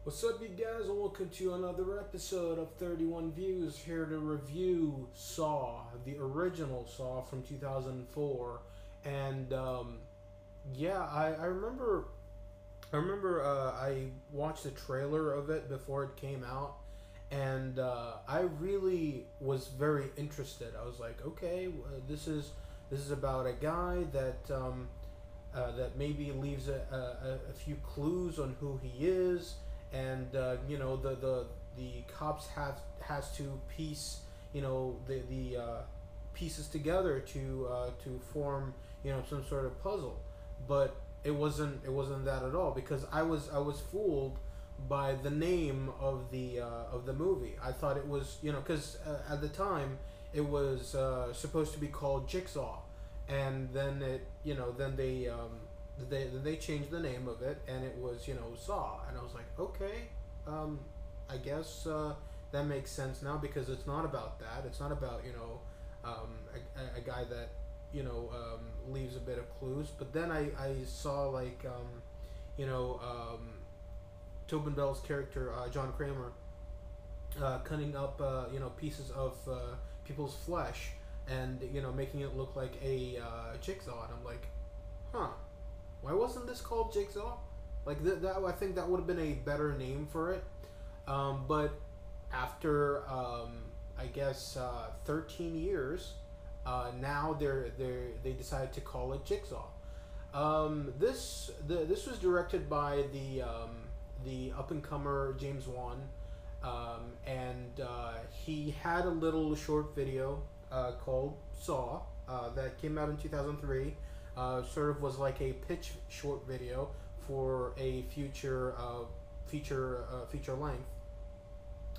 What's up, you guys, and welcome to another episode of 31 Views. Here to review Saw, the original Saw from 2004. And yeah, I remember. I watched the trailer of it before it came out, and I really was very interested. I was like, okay, this is about a guy that maybe leaves a few clues on who he is, and the cops has to piece the pieces together to form some sort of puzzle, but it wasn't that at all, because I was fooled by the name of the movie. I thought it was, because at the time it was supposed to be called Jigsaw, and then they changed the name of it, and it was Saw, and I was like, okay, I guess that makes sense now, because it's not about that. It's not about a guy that leaves a bit of clues. But then I saw, like, you know um, Tobin Bell's character, John Kramer, cutting up pieces of people's flesh, and making it look like a jigsaw, and I'm like, huh, why wasn't this called Jigsaw? Like, that I think that would have been a better name for it. But after, I guess, 13 years, now they decided to call it Jigsaw. This was directed by the up and comer James Wan, and he had a little short video called Saw, that came out in 2003. Sort of was like a pitch short video for a future feature length,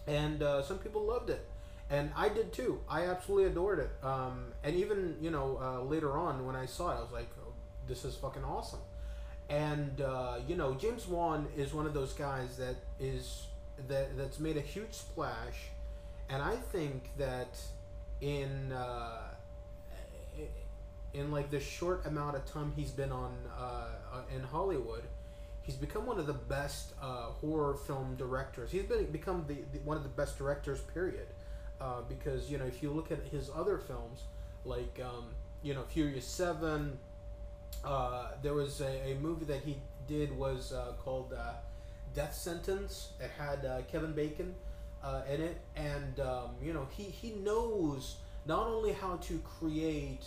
and some people loved it, and I did too. I absolutely adored it. And even later on, when I saw it, I was like, oh, this is fucking awesome. And James Wan is one of those guys that's made a huge splash, and I think that in like the short amount of time he's been on in Hollywood, he's become one of the best horror film directors. He's become the one of the best directors, period. Because if you look at his other films, like Furious 7, there was a movie that he did, was called Death Sentence. It had Kevin Bacon in it, and he knows not only how to create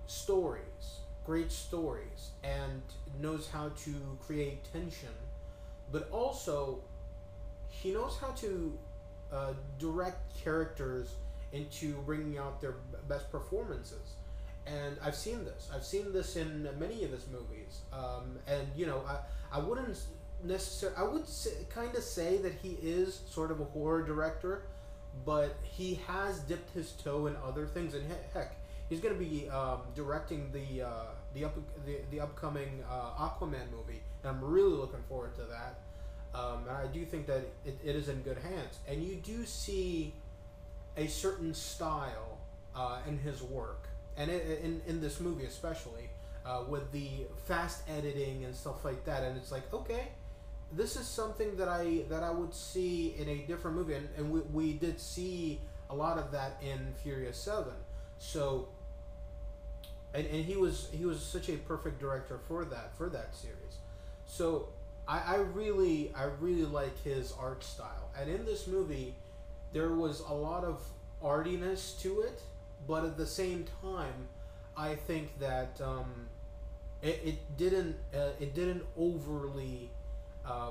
stories, great stories, and knows how to create tension, but also he knows how to direct characters into bringing out their best performances. And I've seen this. I've seen this in many of his movies. And I wouldn't necessarily. I would kind of say that he is sort of a horror director, but he has dipped his toe in other things. And heck, he's going to be directing the upcoming Aquaman movie, and I'm really looking forward to that. And I do think that it is in good hands. And you do see a certain style in his work, and in this movie especially, with the fast editing and stuff like that. And it's like, okay, this is something that I would see in a different movie, and we did see a lot of that in Furious 7. So, and he was such a perfect director for that series. So I really like his art style, and in this movie there was a lot of artiness to it, but at the same time, I think that it didn't overly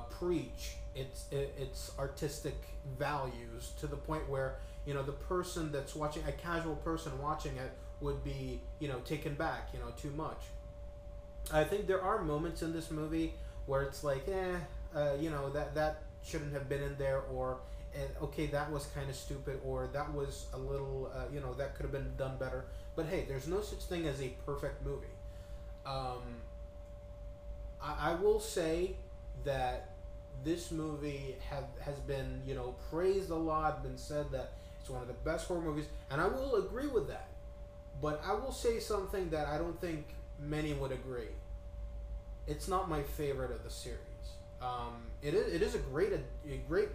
preach its artistic values, to the point where the person that's watching, a casual person watching it, would be taken back too much. I think there are moments in this movie where it's like, that shouldn't have been in there, or okay, that was kind of stupid, or that was a little, that could have been done better. But hey, there's no such thing as a perfect movie. I will say that this movie has been praised a lot, been said that it's one of the best horror movies, and I will agree with that. But I will say something that I don't think many would agree. It's not my favorite of the series. it is a great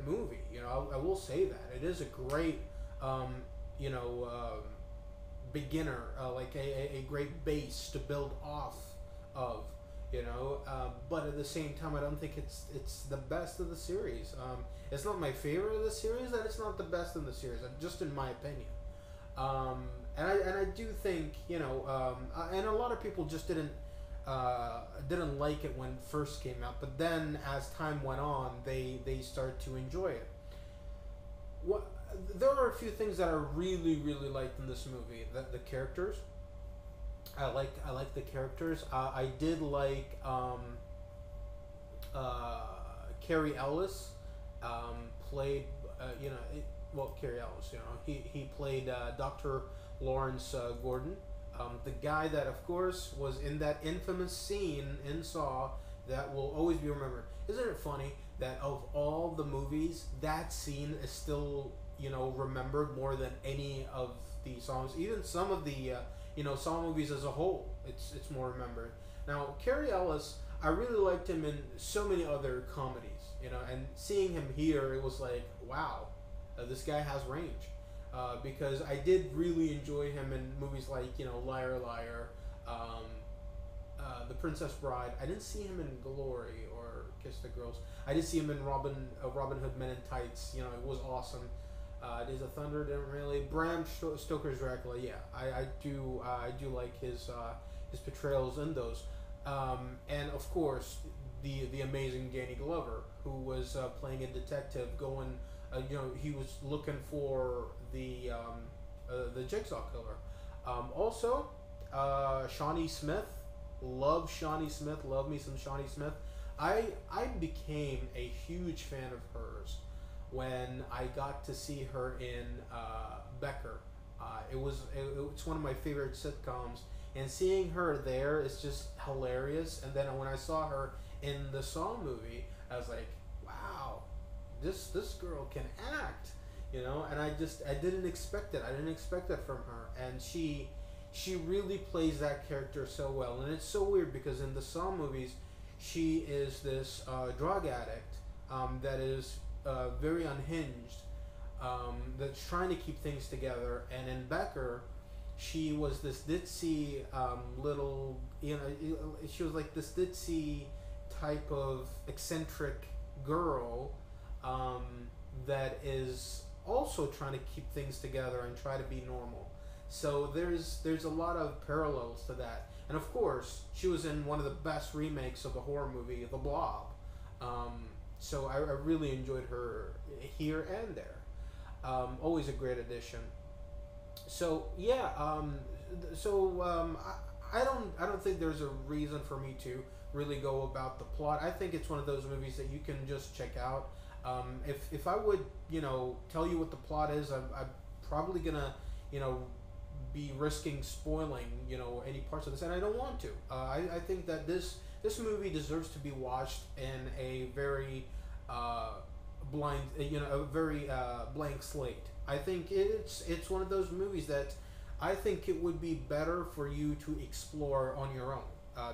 movie. You know, I will say that it is a great um, you know beginner, like a great base to build off of. You know, but at the same time, I don't think it's the best of the series. It's not my favorite of the series, and it's not the best in the series, just in my opinion. Um, and I do think, you know, and a lot of people just didn't like it when it first came out, but then as time went on, they started to enjoy it. What There are a few things that I really liked in this movie. The characters, I like the characters. I did like Carrie Ellis, played Carrie Ellis. You know, he played Dr. Lawrence Gordon, the guy that of course was in that infamous scene in Saw that will always be remembered. Isn't it funny that of all the movies, that scene is still, you know, remembered more than any of the songs, even some of the Saw movies as a whole. It's more remembered. Now, Carrie Ellis, I really liked him in so many other comedies, you know, and seeing him here, it was like, wow, this guy has range. Because I did really enjoy him in movies like, you know, Liar Liar, The Princess Bride. I didn't see him in Glory or Kiss the Girls. I did see him in Robin Hood Men in Tights. You know, it was awesome. Days of Thunder didn't really. Bram Stoker's Dracula, yeah, I do like his portrayals in those, and of course the amazing Danny Glover, who was playing a detective going, he was looking for the Jigsaw killer. Also, Shawnee Smith, love Shawnee Smith, love me some Shawnee Smith. I became a huge fan of hers when I got to see her in Becker. It's one of my favorite sitcoms, and seeing her there is just hilarious. And then when I saw her in the Saw movie, I was like, wow, this girl can act, you know. And I didn't expect it. I didn't expect that from her, and she really plays that character so well. And it's so weird because in the Saw movies, she is this drug addict that is very unhinged, that's trying to keep things together. And in Becker, she was this ditzy little, she was like this ditzy type of eccentric girl that is also trying to keep things together and try to be normal. So there's a lot of parallels to that. And of course, she was in one of the best remakes of the horror movie, The Blob. So I really enjoyed her here and there. Always a great addition. So yeah, I don't think there's a reason for me to really go about the plot. I think it's one of those movies that you can just check out. If I would, tell you what the plot is, I'm probably gonna, be risking spoiling, any parts of this, and I don't want to. I think that this movie deserves to be watched in a very blind, a very blank slate. I think it's one of those movies that I think it would be better for you to explore on your own.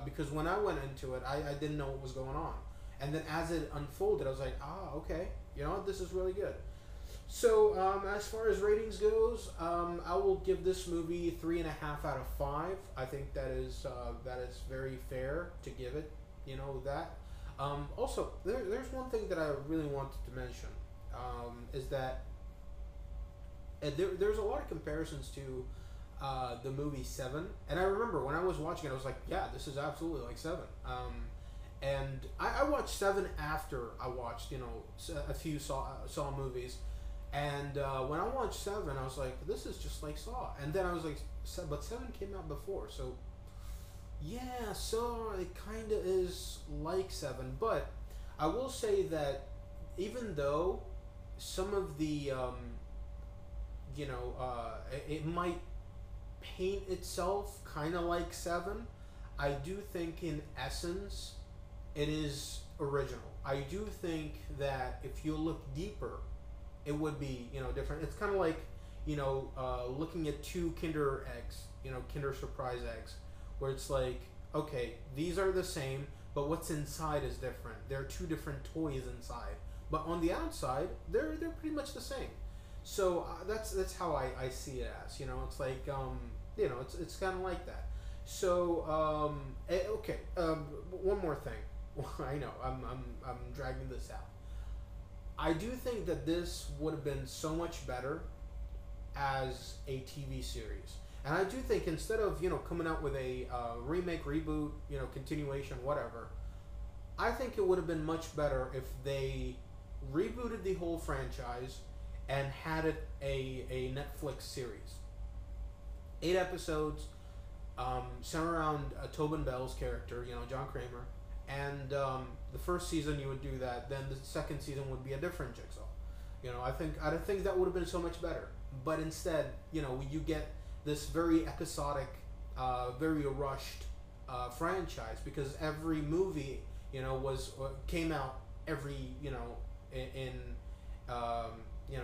Because when I went into it, I didn't know what was going on, and then as it unfolded, I was like, okay, this is really good. So as far as ratings goes, I will give this movie 3.5 out of 5. I think that is very fair to give it, that. Also, there's one thing that I really wanted to mention, is that there's a lot of comparisons to the movie Seven, and I remember when I was watching it, I was like, yeah, this is absolutely like Seven. And I watched Seven after I watched, a few Saw movies. And when I watched Seven, I was like, this is just like Saw. And then I was like, but Seven came out before. So, yeah, Saw, it kind of is like Seven. But I will say that even though some of the, it might paint itself kind of like Seven, I do think in essence, it is original. I do think that if you look deeper, it would be, different. It's kind of like, looking at two Kinder eggs, Kinder Surprise eggs, where it's like, okay, these are the same, but what's inside is different. There are two different toys inside, but on the outside, they're pretty much the same. So that's how I see it as. You know, it's like it's kind of like that. So okay, one more thing. I know I'm dragging this out. I do think that this would have been so much better as a TV series. And I do think instead of coming out with a remake, reboot, continuation, whatever, I think it would have been much better if they rebooted the whole franchise and had it a Netflix series. 8 episodes, centered around Tobin Bell's character, John Kramer, and the first season you would do that. Then the second season would be a different Jigsaw. I think that would have been so much better. But instead, you get this very episodic, very rushed franchise, because every movie, came out every, in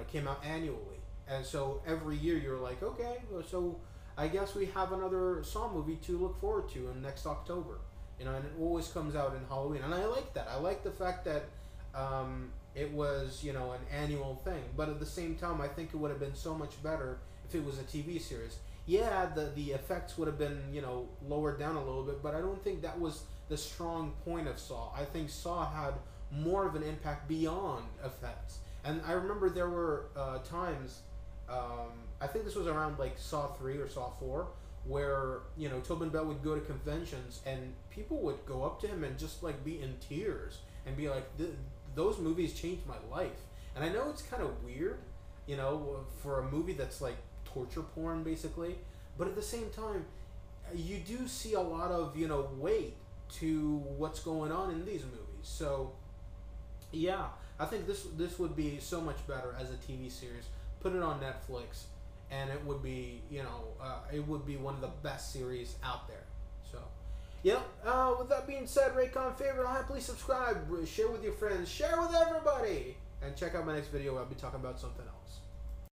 came out annually, and so every year you're like, okay, so I guess we have another Saw movie to look forward to in next October, and it always comes out in Halloween, and I like that. I like the fact that it was an annual thing, but at the same time, I think it would have been so much better if it was a TV series. Yeah, the effects would have been lowered down a little bit, but I don't think that was the strong point of Saw. I think Saw had more of an impact beyond effects. And I remember there were times, I think this was around like Saw 3 or Saw 4, where, Tobin Bell would go to conventions and people would go up to him and just like be in tears and be like, those movies changed my life. And I know it's kind of weird, for a movie that's like torture porn basically, but at the same time, you do see a lot of, weight to what's going on in these movies. So, yeah. I think this would be so much better as a TV series. Put it on Netflix, and it would be it would be one of the best series out there. So, yeah. With that being said, Raycon favorite, please subscribe, share with your friends, share with everybody, and check out my next video where I'll be talking about something else.